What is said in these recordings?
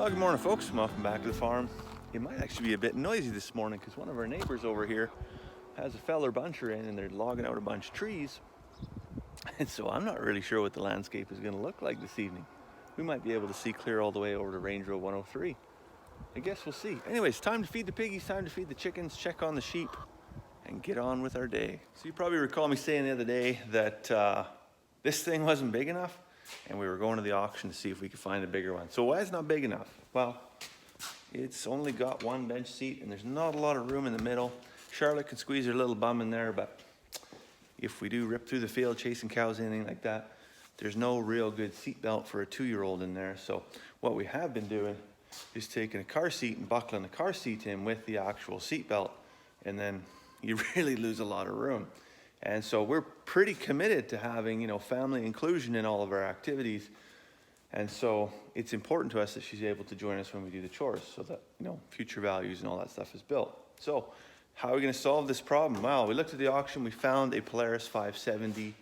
Well, good morning, folks. Welcome back to the farm. It might actually be a bit noisy this morning because one of our neighbors over here has a feller buncher in and they're logging out a bunch of trees. And so I'm not really sure what the landscape is going to look like this evening. We might be able to see clear all the way over to Range Road 103. I guess we'll see. Anyways, time to feed the piggies, time to feed the chickens, check on the sheep, and get on with our day. So you probably recall me saying the other day that this thing wasn't big enough. And we were going to the auction to see if we could find a bigger one. So why is it not big enough? Well, it's only got one bench seat and there's not a lot of room in the middle. Charlotte can squeeze her little bum in there, but if we do rip through the field chasing cows, anything like that, there's no real good seat belt for a 2-year-old in there. So what we have been doing is taking a car seat and buckling the car seat in with the actual seat belt, and then you really lose a lot of room. And so we're pretty committed to having, family inclusion in all of our activities. And so it's important to us that she's able to join us when we do the chores so that, future values and all that stuff is built. So how are we going to solve this problem? Well, we looked at the auction. We found a Polaris 570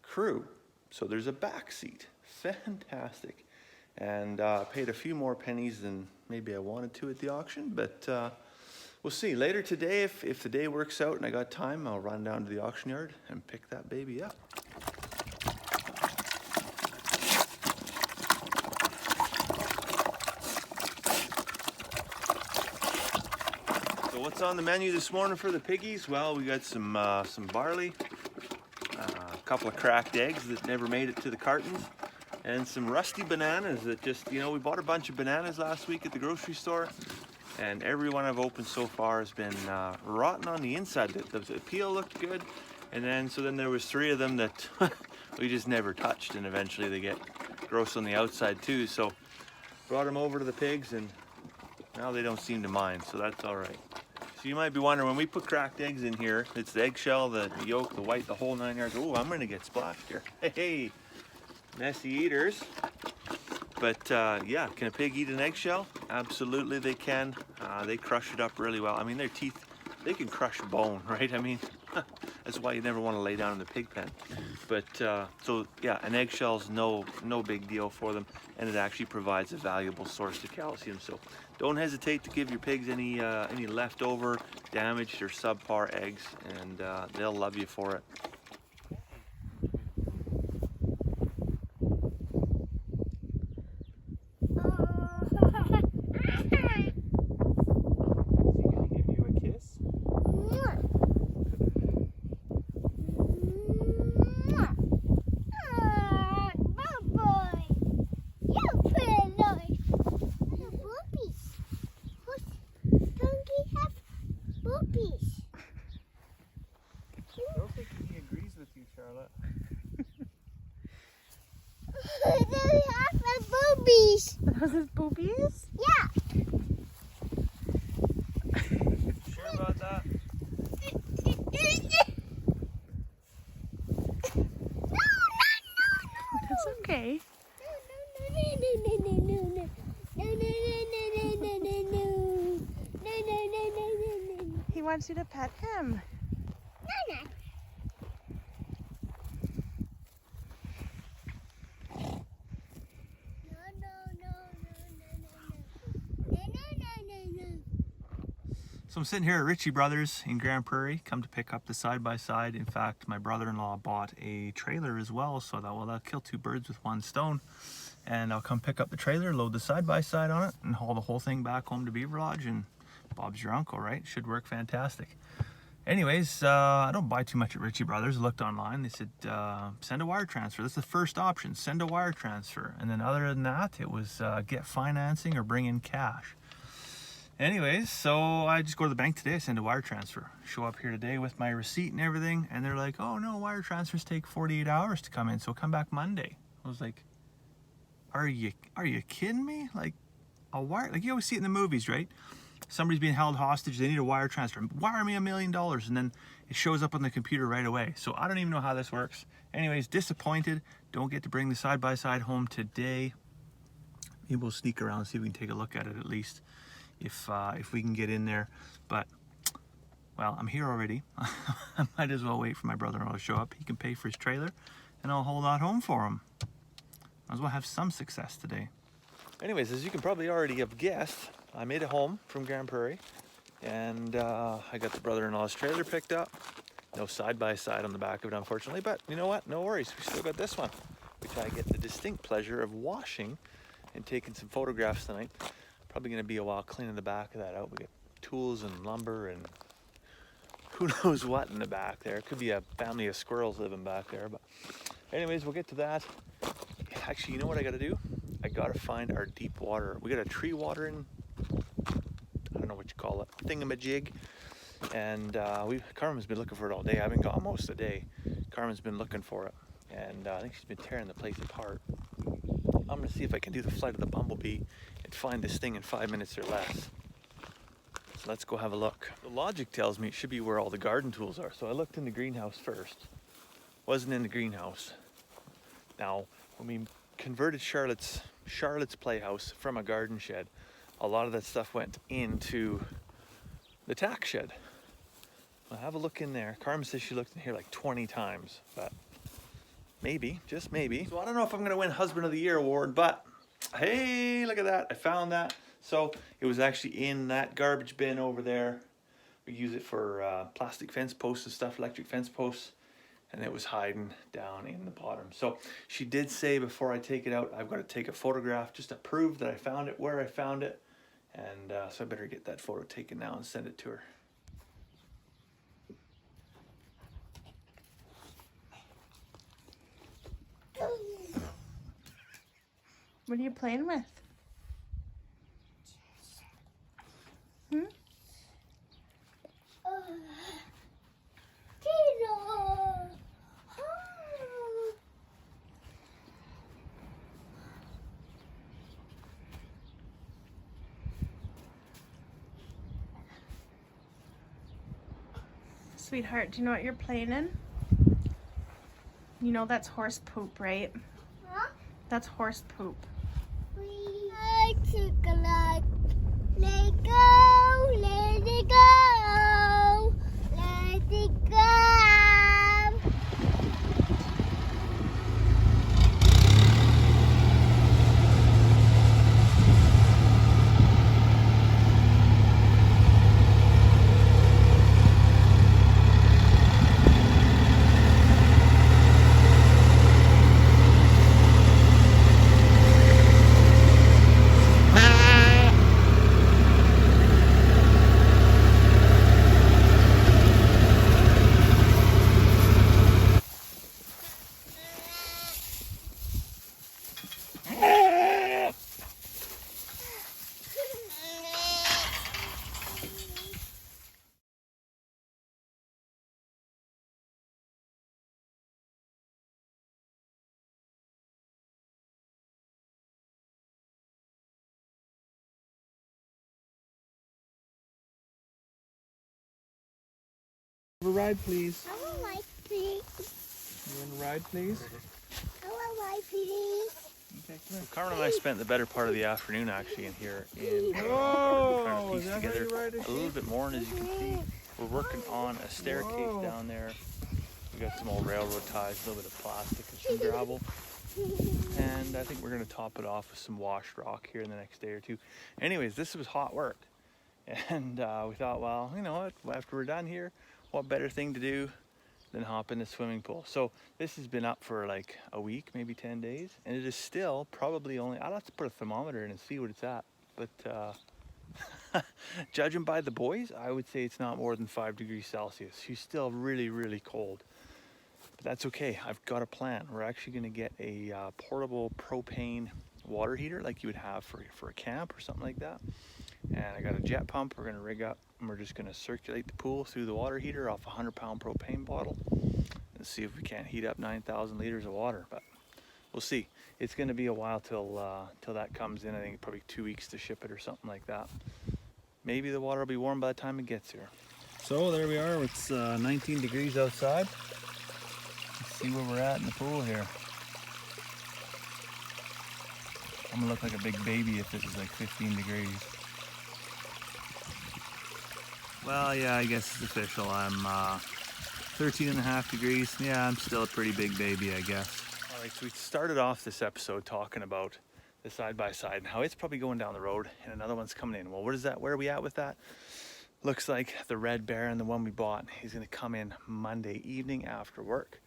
Crew. So there's a back seat. Fantastic. And paid a few more pennies than maybe I wanted to at the auction, but we'll see. Later today, if the day works out and I got time, I'll run down to the auction yard and pick that baby up. So what's on the menu this morning for the piggies? Well, we got some barley, a couple of cracked eggs that never made it to the cartons, and some rusty bananas that just, we bought a bunch of bananas last week at the grocery store. And every one I've opened so far has been rotten on the inside. The peel looked good, and then there was 3 of them that we just never touched, and eventually they get gross on the outside too. So brought them over to the pigs, and now they don't seem to mind, so that's all right. So you might be wondering, when we put cracked eggs in here, it's the eggshell, the yolk, the white, the whole 9 yards. Oh, I'm gonna get splashed here. Hey, messy eaters. But yeah, can a pig eat an eggshell? Absolutely they can. They crush it up really well. I mean, their teeth, they can crush bone, right? I mean, that's why you never want to lay down in the pig pen. But so yeah, an eggshell's no big deal for them, and it actually provides a valuable source of calcium. So don't hesitate to give your pigs any leftover, damaged, or subpar eggs, and they'll love you for it. I don't think he agrees with you, Charlotte. They have boobies. Those are boobies? Yeah. Sure about that? That's okay. He wants you to pet him. So I'm sitting here at Ritchie Bros in Grand Prairie, come to pick up the side-by-side. In fact, my brother-in-law bought a trailer as well, so that'll kill 2 birds with 1 stone. And I'll come pick up the trailer, load the side-by-side on it, and haul the whole thing back home to Beaver Lodge, and Bob's your uncle, right? Should work fantastic. Anyways, I don't buy too much at Ritchie Bros. I looked online, they said, send a wire transfer. That's the first option, send a wire transfer. And then other than that, it was get financing or bring in cash. Anyways, so I just go to the bank today, I send a wire transfer. Show up here today with my receipt and everything, and they're like, oh no, wire transfers take 48 hours to come in, so come back Monday. I was like, are you kidding me? Like, a wire, like you always see it in the movies, right? Somebody's being held hostage, they need a wire transfer. Wire me $1 million, and then it shows up on the computer right away. So I don't even know how this works. Anyways, disappointed. Don't get to bring the side-by-side home today. Maybe we'll sneak around and see if we can take a look at it at least, if we can get in there. But well, I'm here already. I might as well wait for my brother-in-law to show up. He can pay for his trailer, and I'll hold that home for him. Might as well have some success today. Anyways, as you can probably already have guessed, I made it home from Grand Prairie, and I got the brother-in-law's trailer picked up. No side-by-side on the back of it, unfortunately, but you know what? No worries. We still got this one, which I get the distinct pleasure of washing and taking some photographs tonight. Probably going to be a while cleaning the back of that out. We got tools and lumber and who knows what in the back there. It could be a family of squirrels living back there, but anyways, we'll get to that. Actually, you know what I got to do? I got to find our deep water. We got a tree watering, I don't know what you call it, thingamajig. And Carmen's been looking for it all day. I've been gone most of the day. Carmen's been looking for it. And I think she's been tearing the place apart. I'm going to see if I can do the flight of the bumblebee and find this thing in 5 minutes or less. So let's go have a look. The logic tells me it should be where all the garden tools are. So I looked in the greenhouse first. Wasn't in the greenhouse. Now, when we converted Charlotte's playhouse from a garden shed, a lot of that stuff went into the tack shed. I'll have a look in there. Carmen says she looked in here like 20 times, but maybe, just maybe. So I don't know if I'm gonna win Husband of the Year award, but hey, look at that. I found that. So it was actually in that garbage bin over there. We use it for plastic fence posts and stuff, electric fence posts, and it was hiding down in the bottom. So she did say before I take it out, I've got to take a photograph just to prove that I found it, where I found it. And so I better get that photo taken now and send it to her. What are you playing with? Hmm? Sweetheart, do you know what you're playing in? You know that's horse poop, right? Huh? That's horse poop. I took a lot. Let it go, let it go, let it go. Have a ride, please. I want life, please. You want a ride, please? I want life, please. Okay, come here. Carmen and I spent the better part of the afternoon actually in here trying to piece together a little bit more. And as you can see, we're working on a staircase down there. We got some old railroad ties, a little bit of plastic and some gravel. And I think we're going to top it off with some washed rock here in the next day or two. Anyways, this was hot work. And we thought, well, you know what, after we're done here, what better thing to do than hop in the swimming pool. So this has been up for like a week, maybe 10 days. And it is still probably only, I'll have to put a thermometer in and see what it's at. But judging by the boys, I would say it's not more than 5 degrees Celsius. She's still really, really cold. But that's okay, I've got a plan. We're actually gonna get a portable propane water heater like you would have for a camp or something like that. And I got a jet pump we're gonna rig up, and we're just gonna circulate the pool through the water heater off a 100-pound propane bottle and see if we can't heat up 9,000 liters of water. But we'll see. It's gonna be a while till that comes in. I think probably 2 weeks to ship it or something like that. Maybe the water will be warm by the time it gets here. So there we are, it's 19 degrees outside. Let's see where we're at in the pool here. I'm gonna look like a big baby if this is like 15 degrees. Well, yeah, I guess it's official. I'm 13.5 degrees. Yeah, I'm still a pretty big baby, I guess. All right, so we started off this episode talking about the side by side. Now it's probably going down the road and another one's coming in. Well, what is that? Where are we at with that? Looks like the red Baron, the one we bought, he's gonna come in Monday evening after work.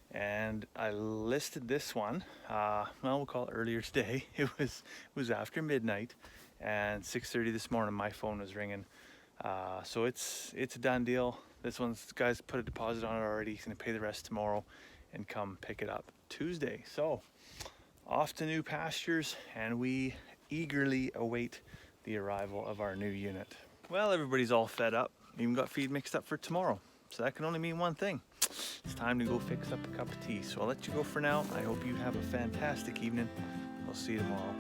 And I listed this one, well, we'll call it earlier today. It was after midnight, and 6:30 this morning my phone was ringing. So it's a done deal. This one's, guys put a deposit on it already. He's gonna pay the rest tomorrow and come pick it up Tuesday. So off to new pastures, and we eagerly await the arrival of our new unit. Well, everybody's all fed up. Even got feed mixed up for tomorrow. So that can only mean one thing. It's time to go fix up a cup of tea. So I'll let you go for now. I hope you have a fantastic evening. I'll see you tomorrow.